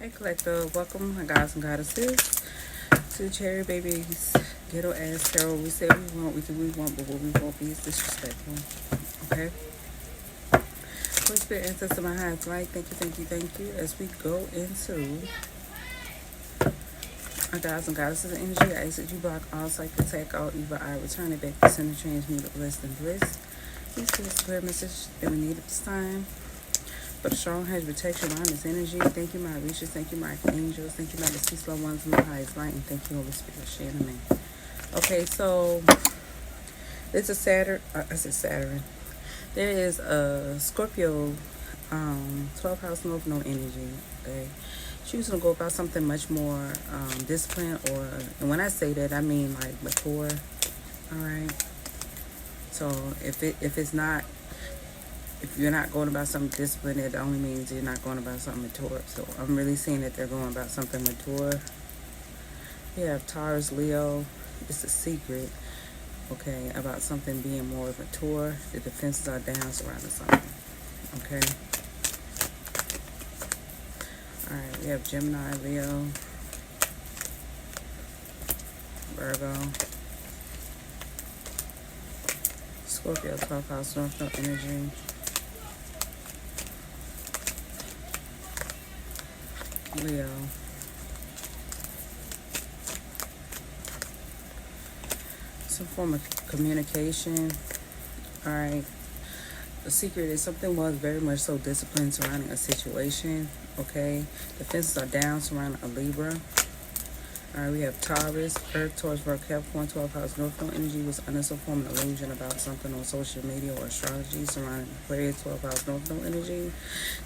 Hey Collective, welcome my guys and goddesses to Cherry Baby's Ghetto Ass Tarot. We say we want, we do we want, but what we won't be is disrespectful. Okay? Holy Spirit, ancestor, my highest light, thank you. As we go into our guys and goddesses energy, I ask that you block all psychic attack, all evil eye, return it back to center, transmute it, blessed and bliss. Please give us a clear message that we need at this time. But a strong hedge protection on this energy. Thank you, my reachers. Thank you, my angels. Thank you, my deceased loved ones, my highest light. And thank you, Holy Spirit, sharing me. Okay, so it's a Saturn. I said Saturn. There is a Scorpio, 12th house North Node energy. Okay, choosing to go about something much more disciplined, and when I say that, I mean like mature. All right. So if you're not going about something disciplined, it only means you're not going about something mature. So I'm really seeing that they're going about something mature. You have Taurus, Leo. It's a secret, okay, about something being more mature. The defenses are down surrounding something, okay? All right, we have Gemini, Leo, Virgo, Scorpio, 12th house, North Node energy. Leo. Some form of communication. All right. The secret is something was very much so disciplined surrounding a situation. Okay. The fences are down surrounding a Libra. All right. We have Taurus, Earth, Taurus, Virgo, Capricorn, 12th house. North Node energy was under some form of illusion about something on social media or astrology surrounding Aquarius, 12th house, North Node energy.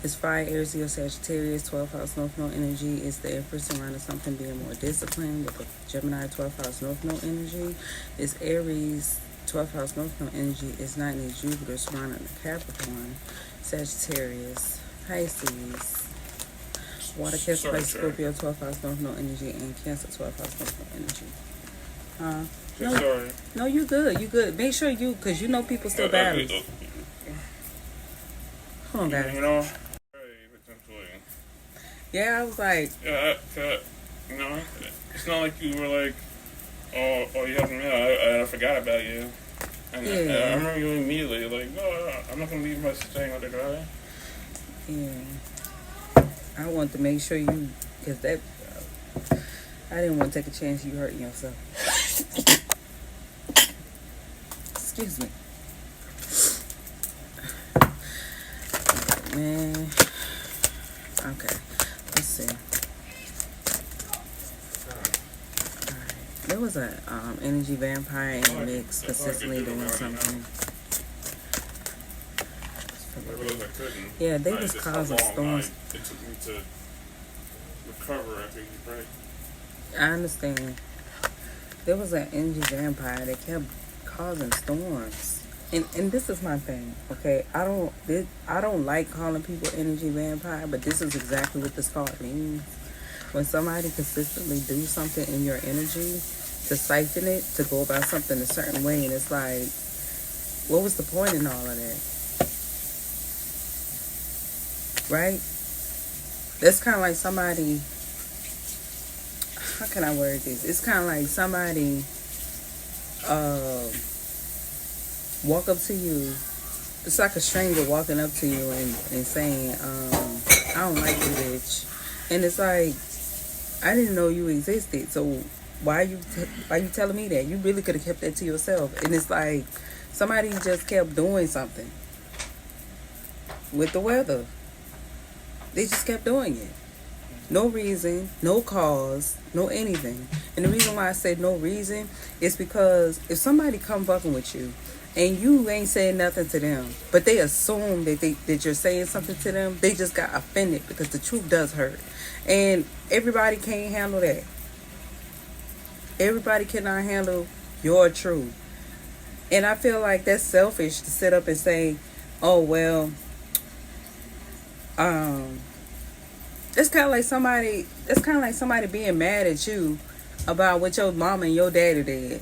It's Fire, Aries, Leo, Sagittarius, 12th house, North Node energy is the Empress surrounding something being more disciplined. With Gemini, 12th house, North Node energy is Aries, 12th house, North Node energy is Nightly Jupiter surrounding the Capricorn, Sagittarius, Pisces, Water, Cancer, Scorpio, 12th house, North Node energy, and Cancer, 12th house, North Node energy. No, you good. You good. Make sure because you know people still battle. Hold on, guys. You know? Yeah, I was like... Yeah, you know, it's not like you were like, oh, you haven't met. I forgot about you. And yeah. I remember you immediately like, no, I'm not going to leave my staying with the guy. Yeah. I wanted to make sure you... Because that... I didn't want to take a chance you hurting yourself. Excuse me. Man. Okay. Let's see. Alright. There was a energy vampire in the mix consistently doing something. Yeah, they was causing storms. It took me to recover after you break. I understand. There was an energy vampire that kept causing storms. And this is my thing, okay? I don't like calling people energy vampire, but this is exactly what this card means. When somebody consistently do something in your energy to siphon it, to go about something a certain way, and it's like, what was the point in all of that? Right? That's kind of like somebody... How can I word this? It's kind of like somebody walk up to you. It's like a stranger walking up to you and saying, I don't like you, bitch. And it's like, I didn't know you existed. So why you telling me that? You really could have kept that to yourself. And it's like somebody just kept doing something with the weather. They just kept doing it. No reason, no cause, no anything. And the reason why I say no reason is because if somebody come fucking with you and you ain't saying nothing to them, but they assume that you're saying something to them, they just got offended because the truth does hurt. And everybody can't handle that. Everybody cannot handle your truth. And I feel like that's selfish to sit up and say, oh, well, It's kind of like somebody being mad at you about what your mama and your daddy did.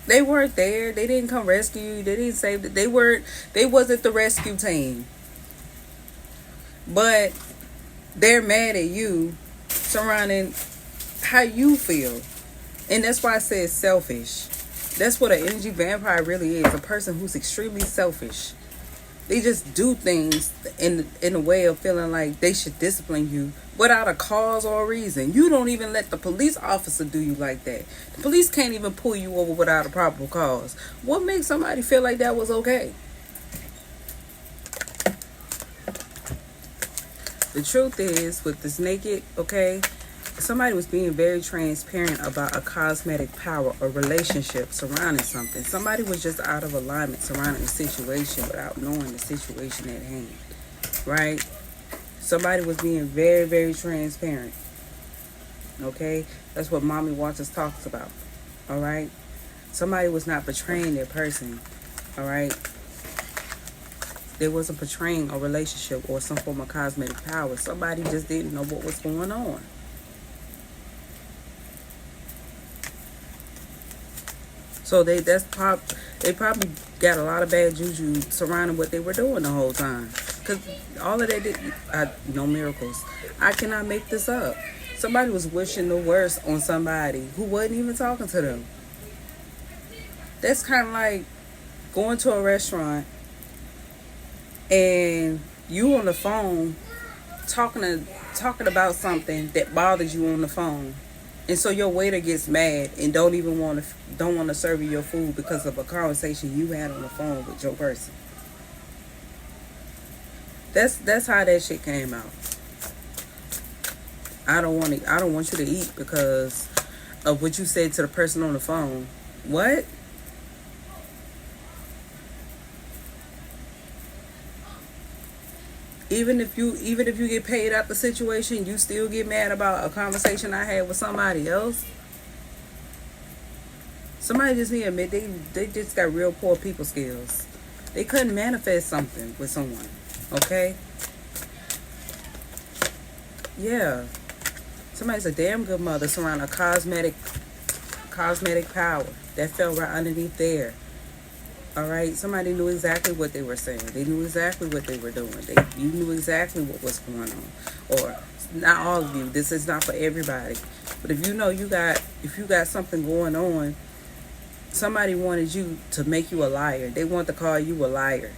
They weren't there. They didn't come rescue you. They didn't save it. They wasn't the rescue team. but they're mad at you surrounding how you feel. And that's why I said selfish. That's what an energy vampire really is. A person who's extremely selfish. They just do things in a way of feeling like they should discipline you without a cause or a reason. You don't even let the police officer do you like that. The police can't even pull you over without a probable cause. What makes somebody feel like that was okay? The truth is, with this naked, okay, somebody was being very transparent about a cosmetic power or relationship surrounding something. Somebody was just out of alignment surrounding the situation without knowing the situation at hand, right? Somebody was being very, very transparent, okay? That's what Mommy Waters talks about, all right? Somebody was not betraying their person, all right? They wasn't portraying a relationship or some form of cosmetic power. Somebody just didn't know what was going on. So they probably got a lot of bad juju surrounding what they were doing the whole time. Because all of that did, no miracles. I cannot make this up. Somebody was wishing the worst on somebody who wasn't even talking to them. That's kind of like going to a restaurant and you on the phone talking about something that bothers you on the phone. And so your waiter gets mad and don't want to serve you your food because of a conversation you had on the phone with your person. That's how that shit came out. I don't want you to eat because of what you said to the person on the phone. What? Even if you get paid out the situation, you still get mad about a conversation I had with somebody else. Somebody just need to admit they just got real poor people skills. They couldn't manifest something with someone. Okay? Yeah. Somebody's a damn good mother surrounding a cosmetic power that fell right underneath there. All right, somebody knew exactly what they were saying. They knew exactly what they were doing. You knew exactly what was going on. Or not all of you. This is not for everybody. But if you know you got something going on, somebody wanted you to make you a liar. They want to call you a liar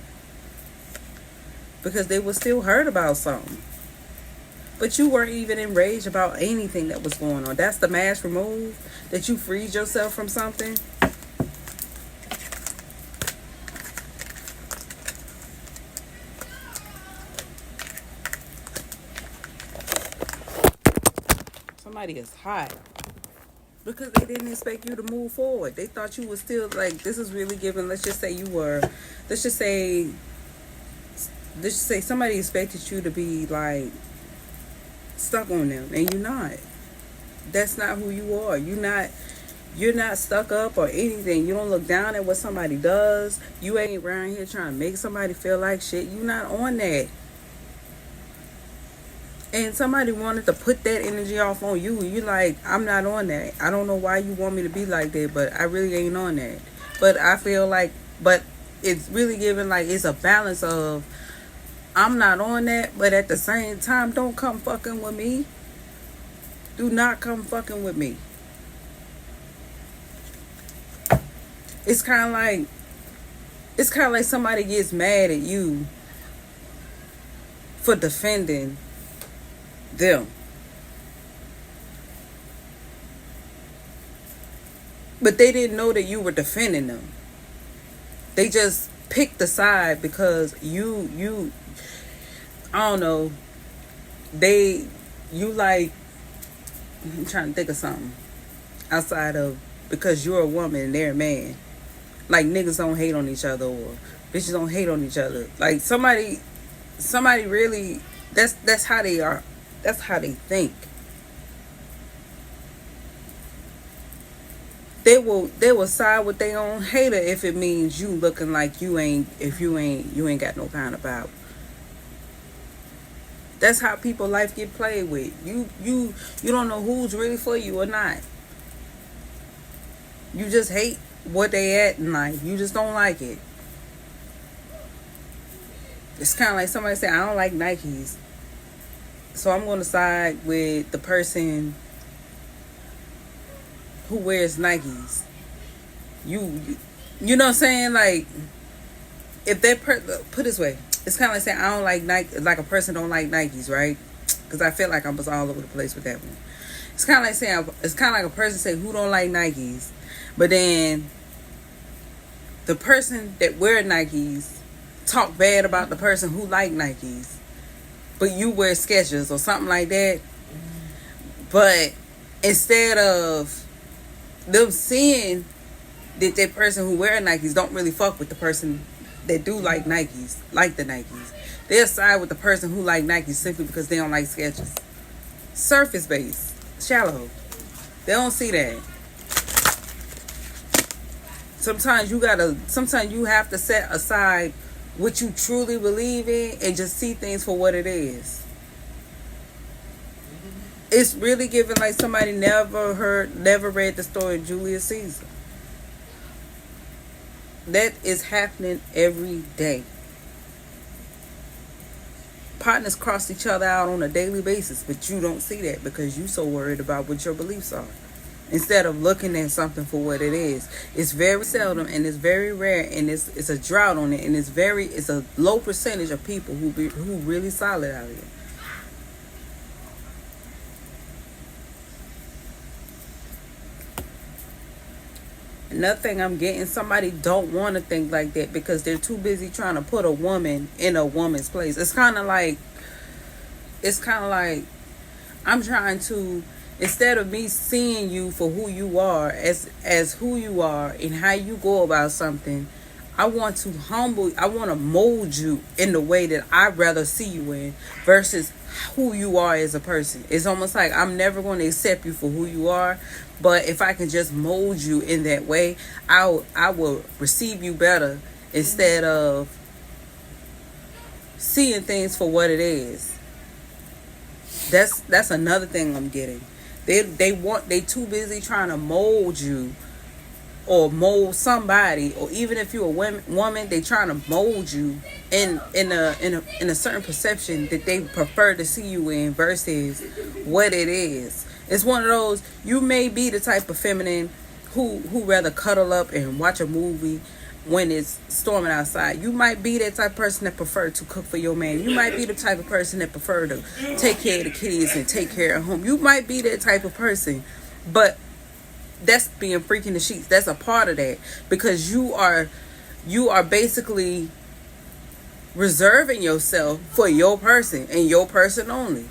because they were still hurt about something. But you weren't even enraged about anything that was going on. That's the mask remove, that you freed yourself from something. Somebody is hot because they didn't expect you to move forward. They thought you was still like, this is really giving. Let's just say somebody expected you to be like stuck on them, and you're not. That's not who you are. You're not stuck up or anything. You don't look down at what somebody does. You ain't around here trying to make somebody feel like shit. You're not on that. And somebody wanted to put that energy off on you. You're like, I'm not on that. I don't know why you want me to be like that, but I really ain't on that. But I feel like, but it's really giving like it's a balance of I'm not on that, but at the same time, don't come fucking with me. Do not come fucking with me. It's kind of like somebody gets mad at you for defending them. But they didn't know that you were defending them. They just picked the side because you I don't know. I'm trying to think of something outside of because you're a woman and they're a man. Like niggas don't hate on each other or bitches don't hate on each other. Like somebody really that's how they are. That's how they think. They will side with their own hater if it means you looking like you ain't got no kind of power. That's how people life get played with. You don't know who's really for you or not. You just hate what they at in life. You just don't like it. It's kind of like somebody say, I don't like Nikes. So I'm going to side with the person who wears Nikes. You know what I'm saying? Like, if that put this way, it's kind of like saying I don't like Nike, like a person don't like Nikes, right? Because I feel like I'm just all over the place with that one. It's kind of like saying, it's kind of like a person say who don't like Nikes, but then the person that wear Nikes talk bad about the person who like Nikes, but you wear Skechers or something like that. But instead of them seeing that person who wear Nikes don't really fuck with the person that do like Nikes, like the Nikes, they'll side with the person who like Nikes simply because they don't like Skechers. Surface based, shallow. They don't see that. Sometimes you have to set aside what you truly believe in and just see things for what it is. It's really giving like somebody never read the story of Julius Caesar. That is happening every day. Partners cross each other out on a daily basis, but you don't see that because you're so worried about what your beliefs are. Instead of looking at something for what it is. It's very seldom and it's very rare, and it's a drought on it, and it's a low percentage of people who really solid out here. Another thing I'm getting, somebody don't want to think like that because they're too busy trying to put a woman in a woman's place. It's kind of like I'm trying to, instead of me seeing you for who you are, as who you are and how you go about something, I want to mold you in the way that I'd rather see you in versus who you are as a person. It's almost like I'm never going to accept you for who you are, but if I can just mold you in that way, I will receive you better instead of seeing things for what it is. That's another thing I'm getting. They too busy trying to mold you or mold somebody, or even if you're a woman, they trying to mold you in a certain perception that they prefer to see you in versus what it is. It's one of those, you may be the type of feminine who rather cuddle up and watch a movie when it's storming outside. You might be that type of person that prefer to cook for your man. You might be the type of person that prefer to take care of the kids and take care of home. You might be that type of person, but that's being freaking the sheets. That's a part of that, because you are basically reserving yourself for your person and your person only.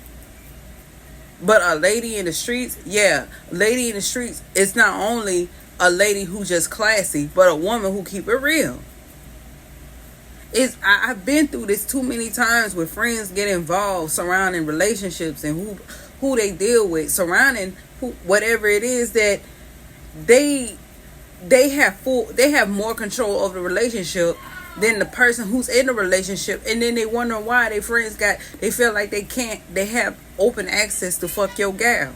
But a lady in the streets, lady in the streets, it's not only a lady who just classy, but a woman who keep it real. I've been through this too many times where friends get involved surrounding relationships and who they deal with, surrounding whatever it is that they have more control over the relationship than the person who's in the relationship, and then they wonder why their friends they feel like they have open access to fuck your gal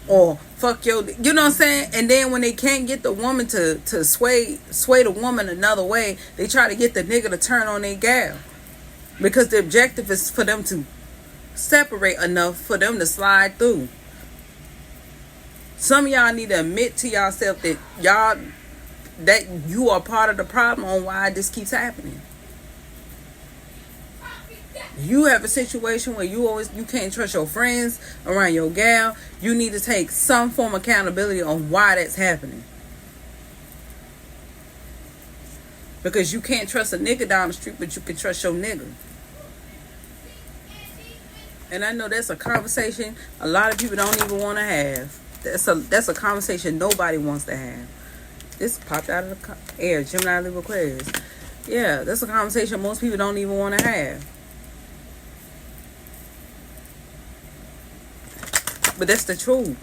or fuck your, you know what I'm saying? And then when they can't get the woman to sway the woman another way, they try to get the nigga to turn on their gal, because the objective is for them to separate enough for them to slide through. Some of y'all need to admit to yourself that you are part of the problem on why this keeps happening. You have a situation where you can't trust your friends around your gal. You need to take some form of accountability on why that's happening. Because you can't trust a nigga down the street, but you can trust your nigga. And I know that's a conversation a lot of people don't even want to have. That's a conversation nobody wants to have. This popped out of the air. UNALIVE Aquarius. Yeah, that's a conversation most people don't even want to have. But that's the truth.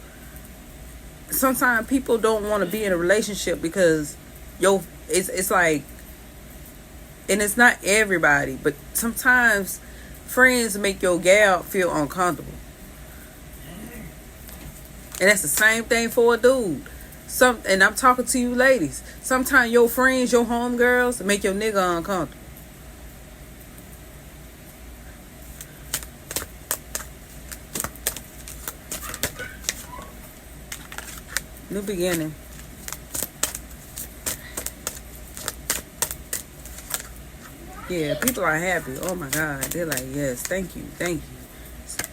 Sometimes people don't want to be in a relationship because it's like, and it's not everybody, but sometimes friends make your gal feel uncomfortable. And that's the same thing for a dude. And I'm talking to you ladies. Sometimes your friends, your homegirls, make your nigga uncomfortable. New beginning. Yeah, people are happy. Oh my God. They're like, yes, thank you, thank you.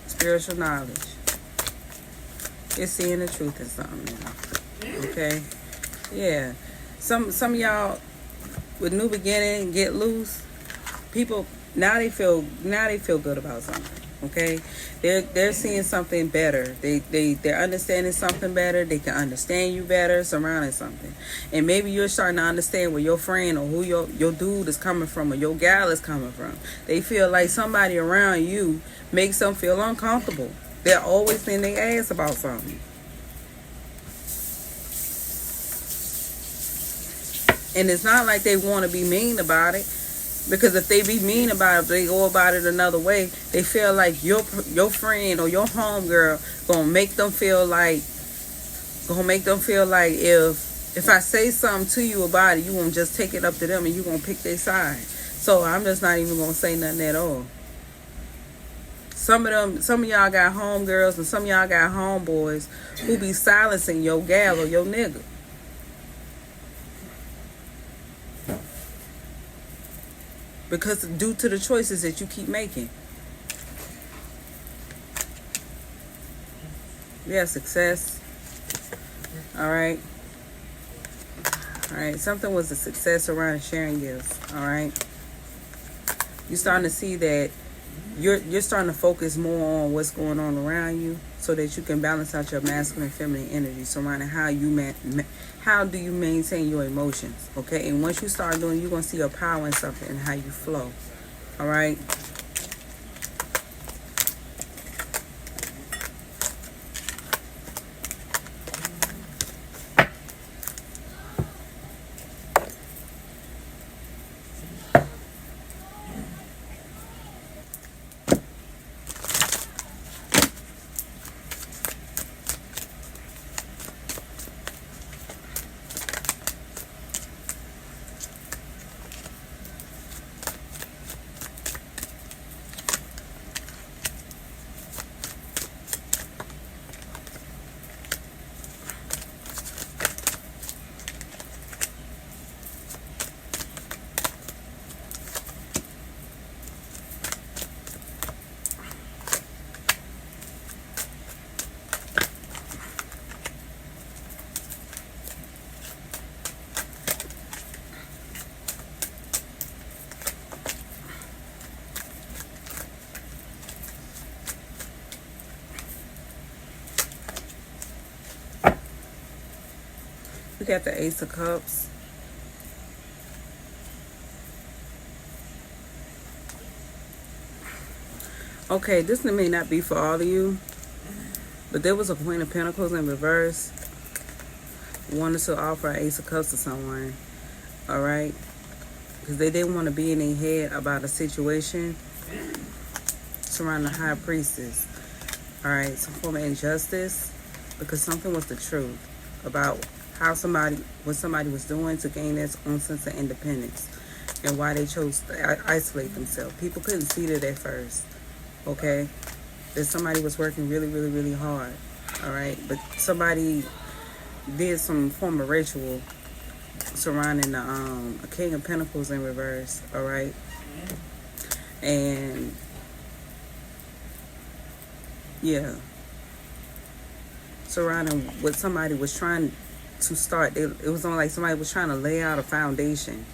Spiritual knowledge. You're seeing the truth in something now. Okay? Yeah. Some of y'all with new beginning, get loose. People now they feel good about something. Okay, they're seeing something better. They're understanding something better. They can understand you better surrounding something, and maybe you're starting to understand where your friend or who your dude is coming from or your gal is coming from. They feel like somebody around you makes them feel uncomfortable. They're always in their ass about something, and it's not like they want to be mean about it. Because if they be mean about it, if they go about it another way, they feel like your friend or your homegirl gonna make them feel like if I say something to you about it, you gonna just take it up to them and you gonna pick their side. So I'm just not even gonna say nothing at all. Some of y'all got homegirls and some of y'all got homeboys who be silencing your gal or your nigga. Because due to the choices that you keep making. Yeah, success. Alright. Alright. Something was a success around sharing gifts. Alright. You're starting to see that you're starting to focus more on what's going on around you so that you can balance out your masculine and feminine energy surrounding how do you maintain your emotions, okay? And once you start doing, you're going to see your power in something and how you flow, all right? We got the Ace of Cups. Okay, this may not be for all of you, but there was a Queen of Pentacles in reverse. Wanted to offer an Ace of Cups to someone, all right? Because they didn't want to be in their head about a situation surrounding the High Priestess, all right? Some form of injustice, because something was the truth about what somebody was doing to gain their own sense of independence and why they chose to isolate themselves. People couldn't see that at first, okay? That somebody was working really, really, really hard, all right? But somebody did some form of ritual surrounding the a King of Pentacles in reverse, all right? And yeah, surrounding what somebody was trying to start. It was on like somebody was trying to lay out a foundation.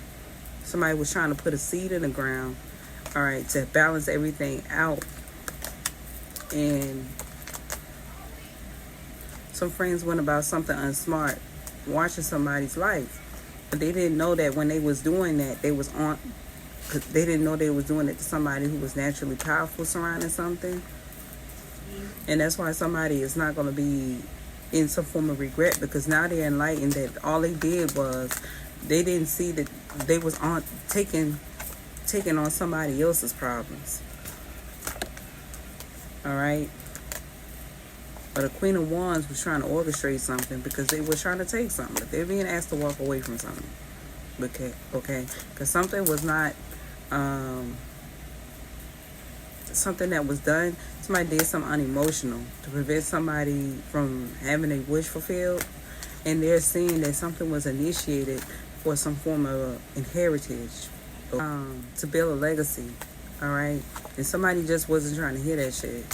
Somebody was trying to put a seed in the ground, all right, to balance everything out. And some friends went about something unsmart, watching somebody's life, but they didn't know that when they was doing that, they didn't know they was doing it to somebody who was naturally powerful surrounding something. And that's why somebody is not going to be in some form of regret, because now they're enlightened that all they did was they didn't see that they was on taking on somebody else's problems. All right. But the Queen of Wands was trying to orchestrate something because they were trying to take something, but they're being asked to walk away from something. Okay, because something was not something that was done. Somebody did something unemotional to prevent somebody from having a wish fulfilled, and they're seeing that something was initiated for some form of inheritance, to build a legacy. All right, and somebody just wasn't trying to hear that shit.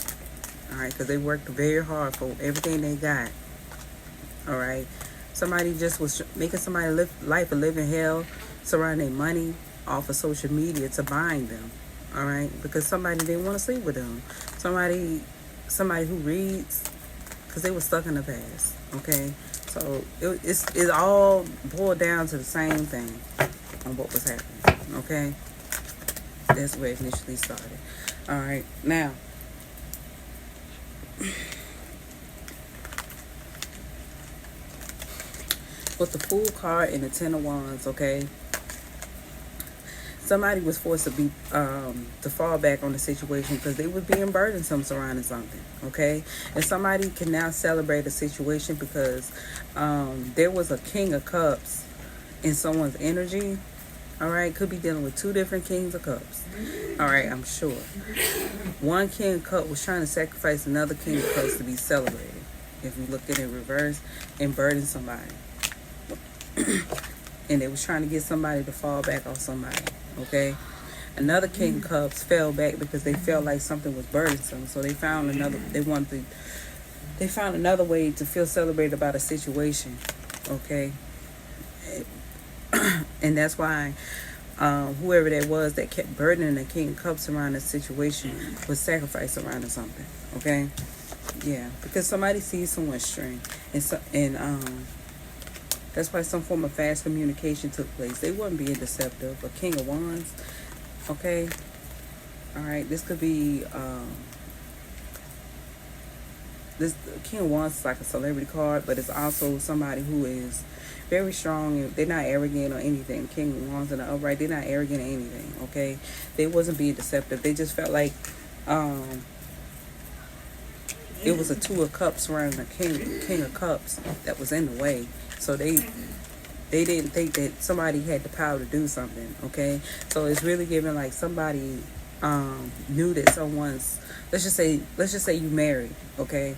All right, because they worked very hard for everything they got. All right, somebody just was making somebody life a living hell, surrounding their money off of social media to bind them. All right, because somebody didn't want to sleep with them. Somebody who reads, because they were stuck in the past. Okay, so it all boiled down to the same thing on what was happening. Okay, that's where it initially started. All right, now with the Fool card and the Ten of Wands, okay, somebody was forced to be to fall back on the situation because they were being burdensome surrounding something, okay, and somebody can now celebrate a situation because there was a King of Cups in someone's energy. All right, could be dealing with two different Kings of Cups. All right, I'm sure one King of Cups was trying to sacrifice another King of Cups to be celebrated, if we look at it in reverse, and burden somebody. And they was trying to get somebody to fall back on somebody. Okay, another King of Cups fell back because they felt like something was burdensome, so they found another. They found another way to feel celebrated about a situation. Okay, and that's why whoever that was that kept burdening the King of Cups around the situation was sacrificed around something. Okay, yeah, because somebody sees someone's strength, and that's why some form of fast communication took place. They weren't being deceptive. A King of Wands, okay? All right, this could be, this King of Wands is like a celebrity card, but it's also somebody who is very strong. And they're not arrogant or anything. King of Wands in the upright, they're not arrogant or anything, okay? They wasn't being deceptive. They just felt like it was a Two of Cups around the King of Cups that was in the way. So they didn't think that somebody had the power to do something, okay? So it's really giving like somebody knew that someone's, let's just say you married, okay?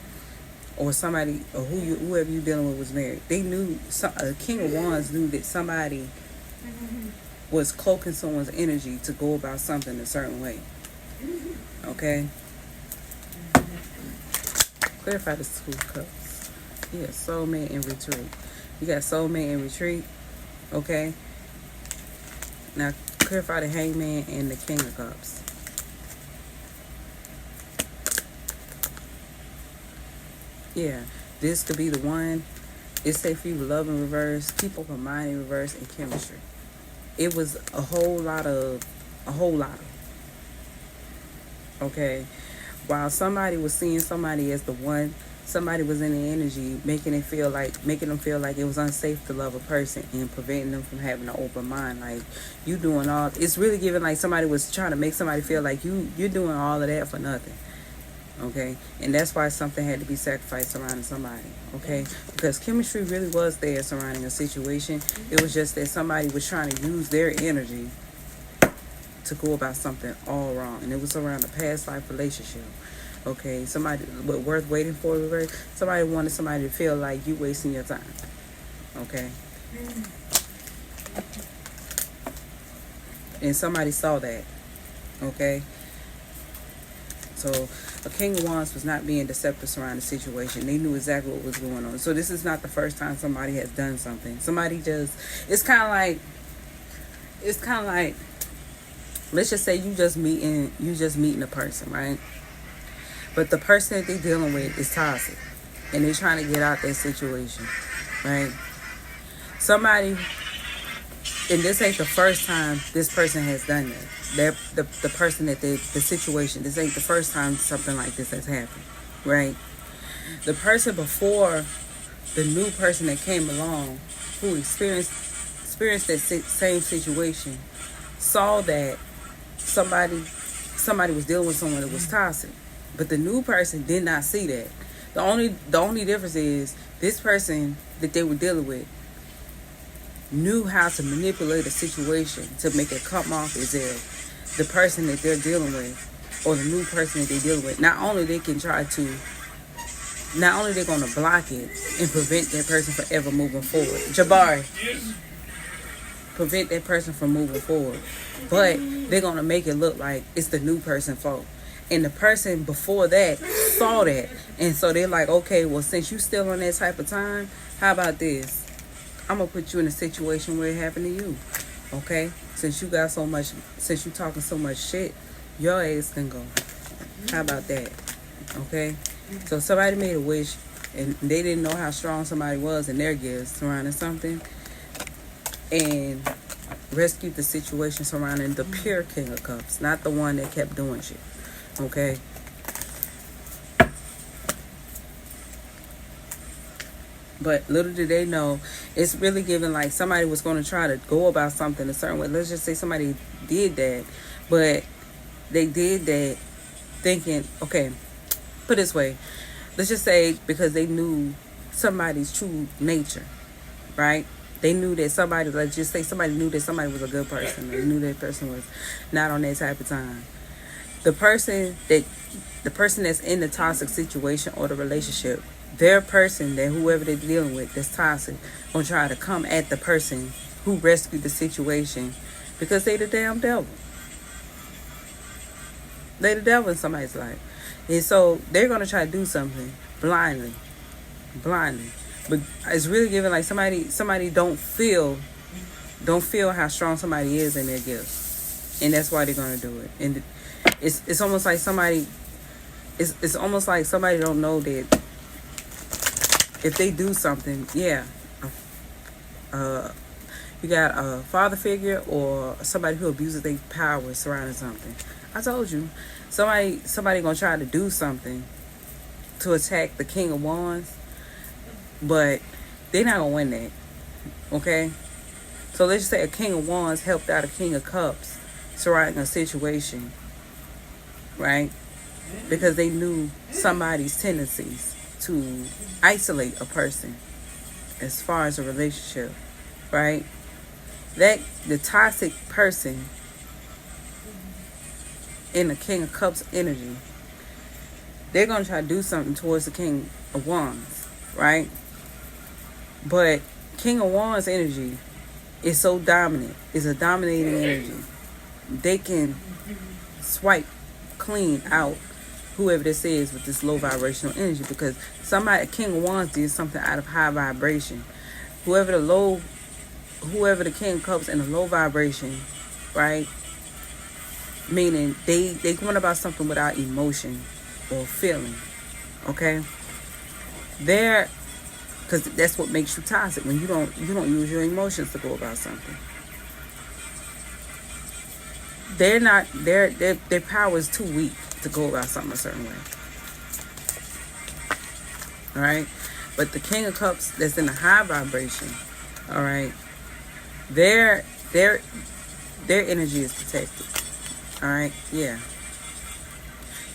Or somebody, or whoever you dealing with was married. They knew, a King of Wands knew that somebody was cloaking someone's energy to go about something a certain way, okay? Clarify the Two of Cups. Yeah, soulmate in retreat. You got soulmate in retreat, okay? Now, clarify the Hangman and the King of Cups. Yeah, this could be the one. It's safe for you to love in reverse, keep open mind in reverse, and chemistry. It was a whole lot of, okay? While somebody was seeing somebody as the one, somebody was in the energy making them feel like it was unsafe to love a person and preventing them from having an open mind. Like, you doing all, it's really giving like somebody was trying to make somebody feel like you're doing all of that for nothing. Okay, and that's why something had to be sacrificed surrounding somebody. Okay, because chemistry really was there surrounding a situation. It was just that somebody was trying to use their energy to go about something all wrong, and it was around a past life relationship. Okay, somebody worth waiting for. Somebody wanted somebody to feel like you wasting your time. Okay, and somebody saw that. Okay, so a King of Wands was not being deceptive around the situation. They knew exactly what was going on. So this is not the first time somebody has done something. Somebody just, it's kind of like, let's just say you just meeting a person, right? But the person that they're dealing with is toxic, and they're trying to get out that situation, right? Somebody, and this ain't the first time this person has done that. The person that the situation, this ain't the first time something like this has happened, right? The person before the new person that came along, who experienced that same situation, saw that somebody was dealing with someone that was toxic. But the new person did not see that. The only difference is this person that they were dealing with knew how to manipulate a situation to make it come off as if the person that they're dealing with, or the new person that they're dealing with, not only they can try to not only they're gonna block it and prevent that person from ever moving forward. Jabari, Yes. prevent that person from moving forward. But they're gonna make it look like it's the new person's fault. And the person before that saw that. And so they're like, okay, well, since you still on that type of time, how about this? I'm gonna put you in a situation where it happened to you. Okay? Since you talking so much shit, your ass can go. How about that? Okay? So somebody made a wish and they didn't know how strong somebody was in their gifts surrounding something, and rescued the situation surrounding the pure King of Cups, not the one that kept doing shit. Okay? But little did they know, it's really giving like somebody was going to try to go about something a certain way. Let's just say somebody did that, but they did that thinking, okay, put it this way. Let's just say because they knew somebody's true nature, right? They knew that somebody, let's just say somebody knew that somebody was a good person. They knew that person was not on that type of time. The person that's in the toxic situation or the relationship, their person, that whoever they're dealing with that's toxic, gonna try to come at the person who rescued the situation because they the damn devil. They the devil in somebody's life. And so they're gonna try to do something blindly. But it's really giving like somebody don't feel how strong somebody is in their gifts. And that's why they're gonna do it. And it's almost like somebody don't know that if they do something, you got a father figure or somebody who abuses their power surrounding something. I told you, somebody gonna try to do something to attack the King of Wands, but they're not gonna win that. Okay? So let's just say a King of Wands helped out a King of Cups surrounding a situation, right? Because they knew somebody's tendencies to isolate a person as far as a relationship, right? That the toxic person in the King of Cups energy, they're gonna try to do something towards the King of Wands, right? But King of Wands energy is so dominant, is a dominating energy. They can swipe clean out whoever this is with this low vibrational energy, because a King of Wands did something out of high vibration. Whoever the King of Cups in a low vibration, right? Meaning they went about something without emotion or feeling. Okay? Because that's what makes you toxic, when you don't use your emotions to go about something. Their power is too weak to go about something a certain way. All right? But the King of Cups that's in a high vibration, all right, their energy is protected. All right? Yeah.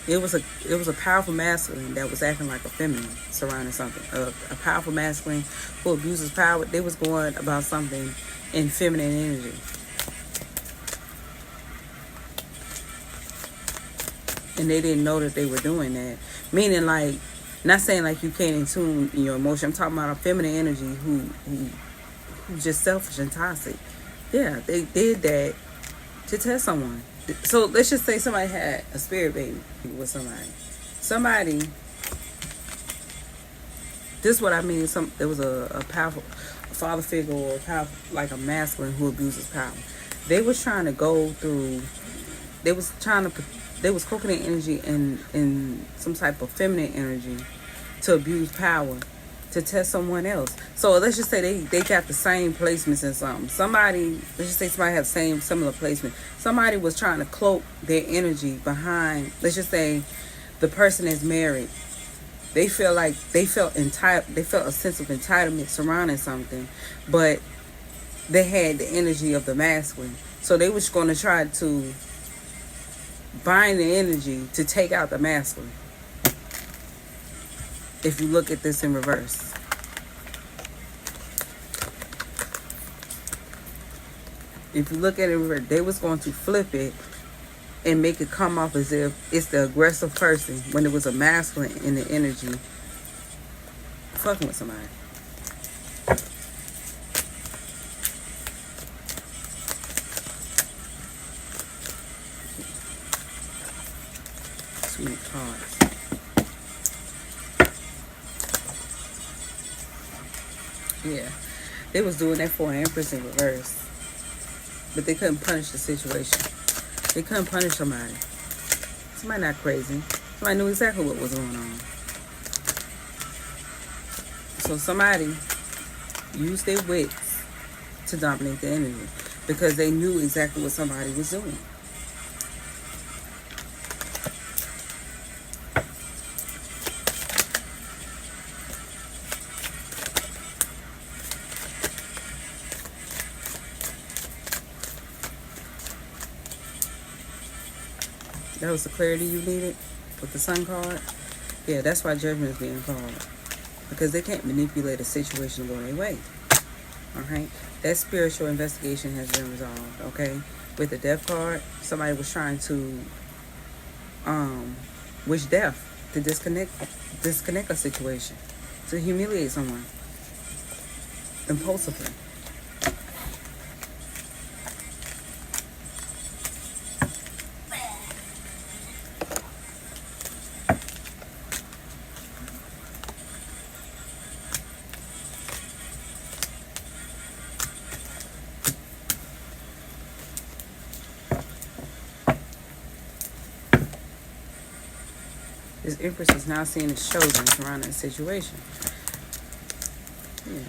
It was a powerful masculine that was acting like a feminine surrounding something. A powerful masculine who abuses power. They was going about something in feminine energy. And they didn't know that they were doing that. Meaning, like, not saying like you can't in tune in your emotion. I'm talking about a feminine energy who's just selfish and toxic. Yeah, they did that to test someone. So let's just say somebody had a spirit baby with somebody. This is what I mean. There was a powerful father figure or like a masculine who abuses power. They was trying to go through. They was cloaking their energy in some type of feminine energy to abuse power, to test someone else. So let's just say they got the same placements in something. Let's just say somebody had the same similar placement. Somebody was trying to cloak their energy behind, let's just say, the person that's married. They felt entitled. They felt a sense of entitlement surrounding something, but they had the energy of the masculine. So they was going to try to bind the energy to take out the masculine. If you look at this in reverse. If you look at it in reverse, they was going to flip it and make it come off as if it's the aggressive person when it was a masculine in the energy fucking with somebody. Sweet cards. Yeah. They was doing that for an Empress in reverse. But they couldn't punish the situation. They couldn't punish somebody. Somebody not crazy. Somebody knew exactly what was going on. So somebody used their wits to dominate the energy because they knew exactly what somebody was doing. That was the clarity you needed with the Sun card. Yeah, that's why judgment is being called. Because they can't manipulate a situation to go their way. Alright? That spiritual investigation has been resolved. Okay? With the death card, somebody was trying to wish death to disconnect a situation. To humiliate someone. Impulsively. This Empress is now seeing his children surrounding the situation. Yeah.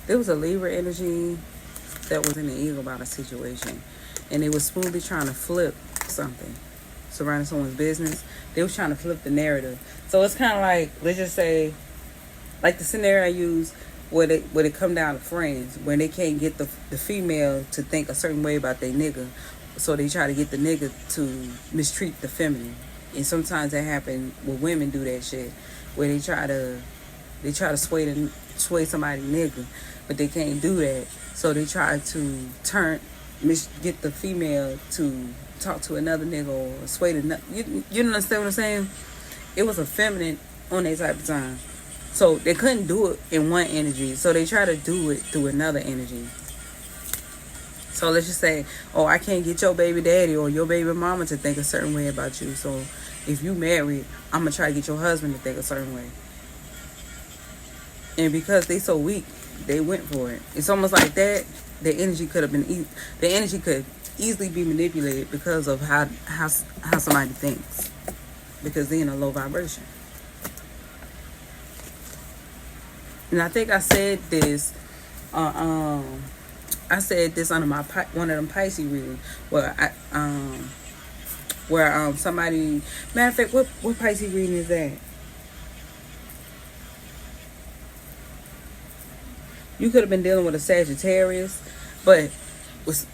There was a Libra energy that was in the ego about a situation. And they was smoothly trying to flip something surrounding someone's business. They was trying to flip the narrative. So it's kind of like, let's just say, like the scenario I use where it come down to friends, when they can't get the female to think a certain way about their nigga. So they try to get the nigga to mistreat the feminine. And sometimes that happen when women do that shit. Where they try to sway somebody nigga. But they can't do that. So they try to get the female to talk to another nigga or sway the you understand what I'm saying? It was a feminine on that type of time. So they couldn't do it in one energy. So they try to do it through another energy. So let's just say, oh, I can't get your baby daddy or your baby mama to think a certain way about you. So if you married, I'm going to try to get your husband to think a certain way. And because they so weak, they went for it. It's almost like that. The energy could easily be manipulated because of how somebody thinks. Because they're in a low vibration. And I think I said this under my one of them Pisces readings where somebody, matter of fact, what Pisces reading is that? You could have been dealing with a Sagittarius, but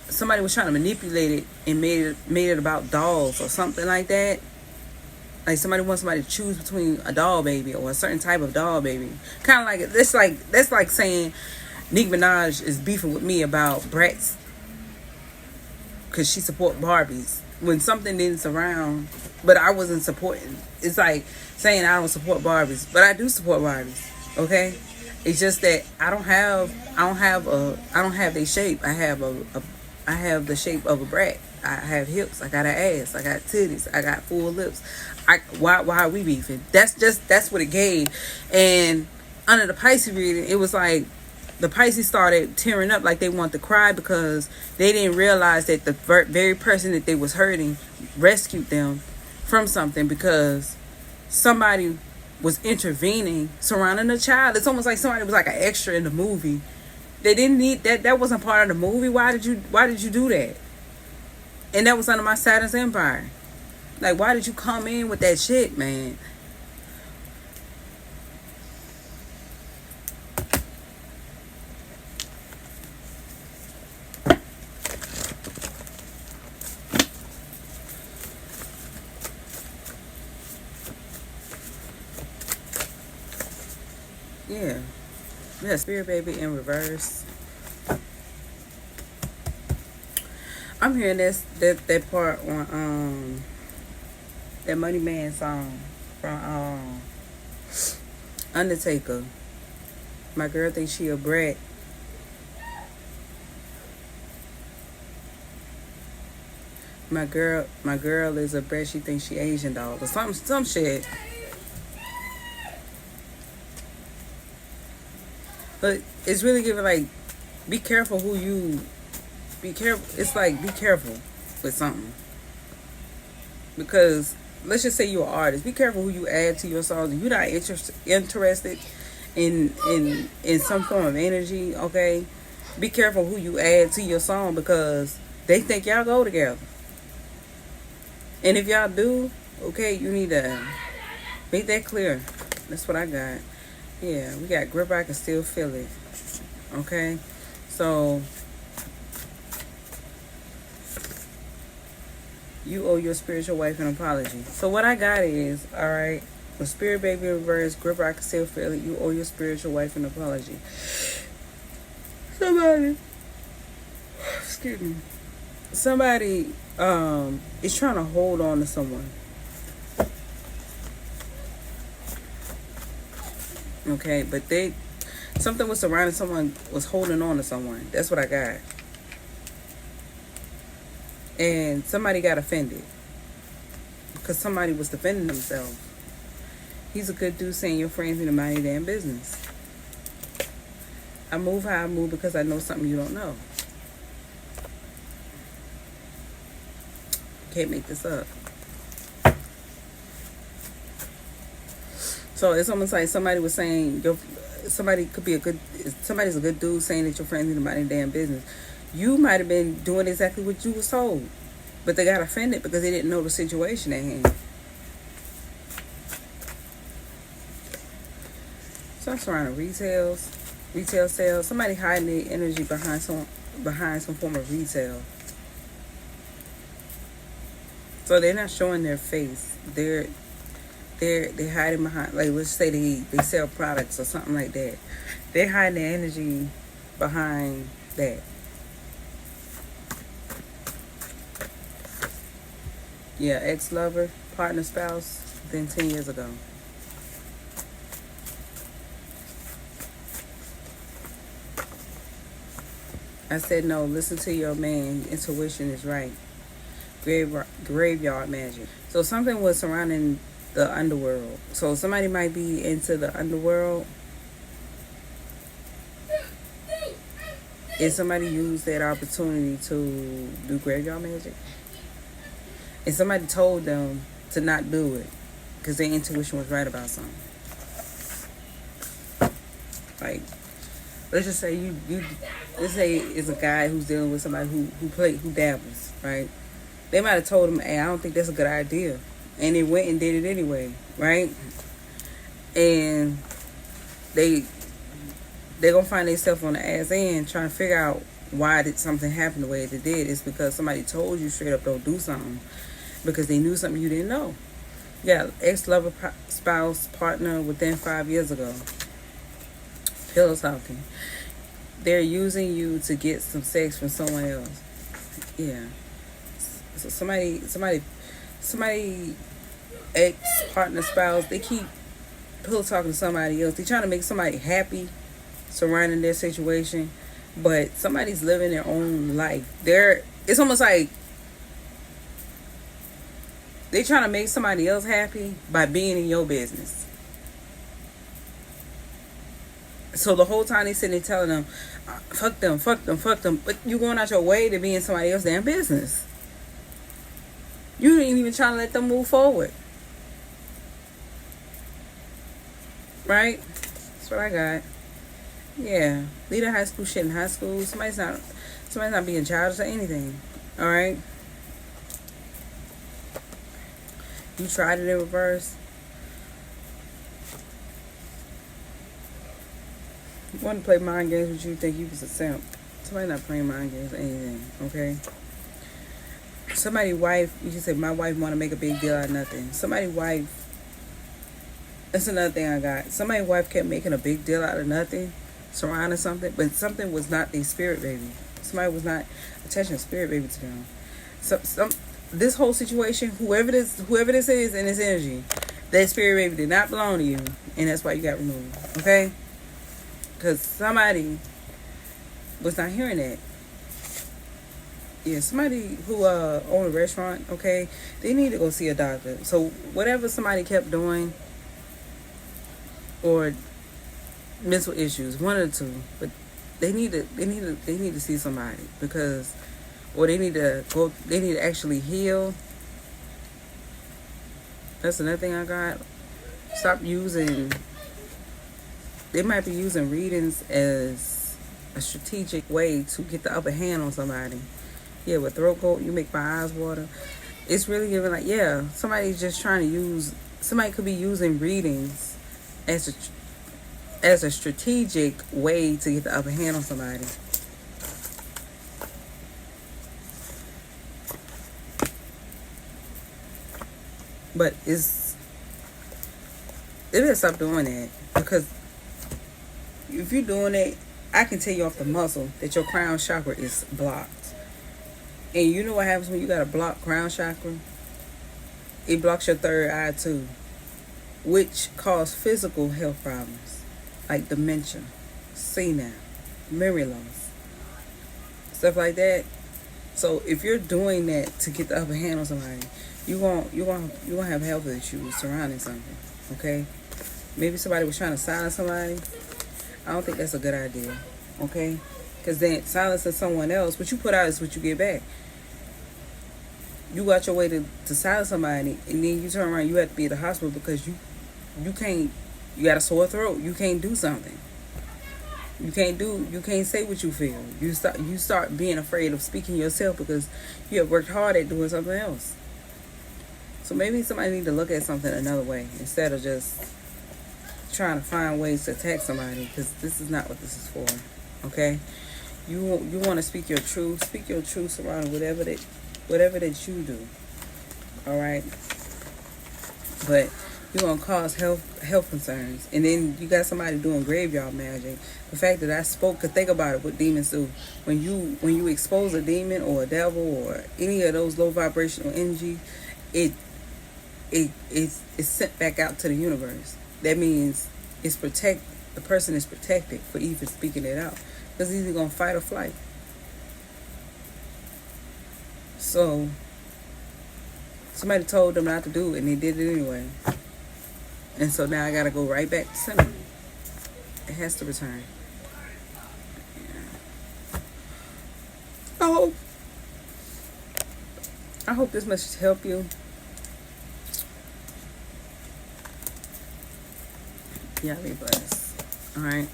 somebody was trying to manipulate it and made it about dolls or something like that. Like somebody wants somebody to choose between a doll baby or a certain type of doll baby. Kind of like that's like saying Nicki Minaj is beefing with me about Bratz because she support Barbies when something didn't surround, but I wasn't supporting. It's like saying I don't support Barbies, but I do support Barbies. Okay, it's just that I don't have their shape. I have the shape of a brat. I have hips. I got an ass. I got titties. I got full lips. Why are we beefing? That's what it gave. And under the Pisces reading, it was like the Pisces started tearing up like they wanted to cry because they didn't realize that the very person that they was hurting rescued them from something because somebody was intervening surrounding a child. It's almost like somebody was like an extra in the movie. They didn't need that. That wasn't part of the movie. Why did you do that? And that was under my Saturn's Empire. Like, why did you come in with that shit, man? Yeah, Spirit Baby in reverse. I'm hearing that part on that Money Man song. from Undertaker. My girl thinks she a brat. My girl is a brat. She thinks she Asian dog or some shit. But it's really giving like, be careful who you, be careful. It's like, be careful with something. Because let's just say you're an artist. Be careful who you add to your songs. If you're not interested in some form of energy, okay? Be careful who you add to your song because they think y'all go together. And if y'all do, okay, you need to make that clear. That's what I got. Yeah, we got grip. I can still feel it. Okay, so you owe your spiritual wife an apology. So what I got is, all right, with spirit baby reverse, grip. I can still feel it. You owe your spiritual wife an apology. Somebody, excuse me. Somebody is trying to hold on to someone. Okay, but something was surrounding someone, was holding on to someone. That's what I got. And somebody got offended because somebody was defending themselves. He's a good dude saying your friends need to mind your damn business. I move how I move because I know something you don't know. Can't make this up. So it's almost like somebody was saying somebody's a good dude saying that your friends need to mind their damn business. You might have been doing exactly what you was told, but they got offended because they didn't know the situation at hand. So I'm surrounding retail sales. Somebody hiding their energy behind some form of retail. So they're not showing their face. They're hiding behind, like, let's say they sell products or something like that. They're hiding their energy behind that. Yeah, ex-lover, partner, spouse, then 10 years ago. I said, no, listen to your man. Intuition is right. Graveyard magic. So something was surrounding the underworld. So somebody might be into the underworld. And somebody used that opportunity to do graveyard magic. And somebody told them to not do it because their intuition was right about something. Like, let's just say let's say it's a guy who's dealing with somebody who dabbles, right? They might have told him, hey, I don't think that's a good idea. And they went and did it anyway, right? And they're going to find themselves on the ass end trying to figure out why did something happen the way it did. It's because somebody told you straight up don't do something because they knew something you didn't know. Yeah, ex-lover, spouse, partner within 5 years ago. Pillow talking. They're using you to get some sex from someone else. Yeah. So somebody, ex-partner, spouse, they keep pillow talking to somebody else. They're trying to make somebody happy surrounding their situation, but somebody's living their own life. It's almost like they're trying to make somebody else happy by being in your business. So the whole time they sitting there telling them, fuck them, but you going out your way to be in somebody else's damn business. You ain't even trying to let them move forward. Right? That's what I got. Yeah. Leave the high school shit in high school. Somebody's not being childish or anything. Alright? You tried it in reverse. You want to play mind games with you, think you was a simp. Somebody not playing mind games or anything, okay? Somebody's wife, you can say, my wife want to make a big deal out of nothing. Somebody's wife, that's another thing I got. Somebody's wife kept making a big deal out of nothing, surrounding something, but something was not their spirit baby. Somebody was not attaching a spirit baby to them. This whole situation, whoever this is in this energy, That spirit baby did not belong to you, and that's why you got removed. Okay? Because somebody was not hearing that. Yeah, somebody who own a restaurant, okay, they need to go see a doctor. So whatever somebody kept doing, or mental issues, one of the two, but they need to see somebody, because, or they need to actually heal. That's another thing I got. Stop using. They might be using readings as a strategic way to get the upper hand on somebody. Yeah, with throat goat, you make my eyes water. It's really giving like, yeah, somebody's just trying to use. Somebody could be using readings as a strategic way to get the upper hand on somebody. But they better stop doing that, because if you're doing it, I can tell you off the muscle that your crown chakra is blocked. And you know what happens when you got a blocked crown chakra? It blocks your third eye too, which cause physical health problems like dementia, senile, memory loss, stuff like that. So if you're doing that to get the upper hand on somebody, you're gonna have health issues surrounding something. Okay, maybe somebody was trying to silence somebody. I don't think that's a good idea. Okay, because then silencing someone else, what you put out is what you get back. You got your way to silence somebody, and then you turn around, you have to be at the hospital because you can't. You got a sore throat. You can't do something. You can't say what you feel. You start being afraid of speaking yourself because you have worked hard at doing something else. So maybe somebody need to look at something another way instead of just trying to find ways to attack somebody, because this is not what this is for. Okay, you want to speak your truth. Speak your truth surrounding whatever that you do. All right, but you're gonna cause health concerns, and then you got somebody doing graveyard magic. The fact that I spoke, could think about it, what demons do. When you expose a demon or a devil or any of those low vibrational energy, it's sent back out to the universe. That means the person is protected for even speaking it out, because he's either gonna fight or flight. So somebody told them not to do it, and they did it anyway. And so now I gotta go right back to center. It has to return. Yeah. I hope this message help you. Yeah, be blessed. All right.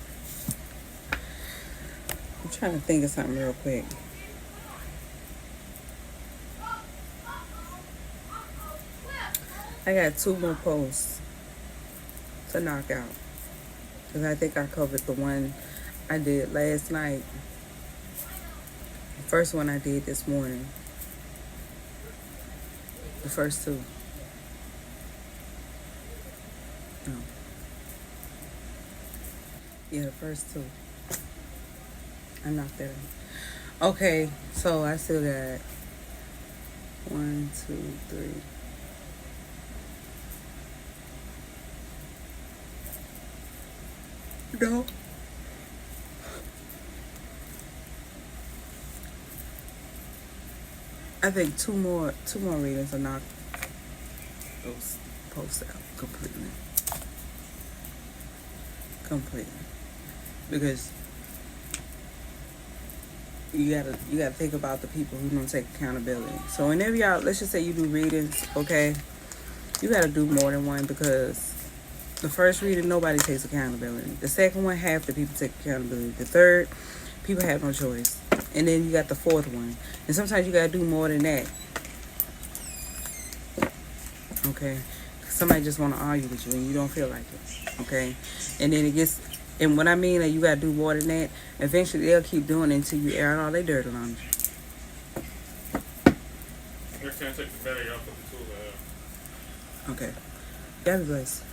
I'm trying to think of something real quick. I got 2 more posts to knock out, because I think I covered the one I did last night. The first one I did this morning. The first 2. No. Yeah, the first 2. I knocked that out. Okay, so I still got 1, 2, 3. No. I think two more readings will knock those posts out completely. Because you gotta think about the people who don't take accountability. So whenever y'all, let's just say you do readings, okay, you gotta do more than one, because the first reading, nobody takes accountability. The second one, half the people take accountability. The third, people have no choice. And then you got the fourth one. And sometimes you gotta do more than that. Okay? Somebody just wanna argue with you and you don't feel like it. Okay? And then it gets, and what I mean that you gotta do more than that, eventually they'll keep doing it until you air out all their dirt on you. Next time, take the battery off of the tool. Okay. God bless.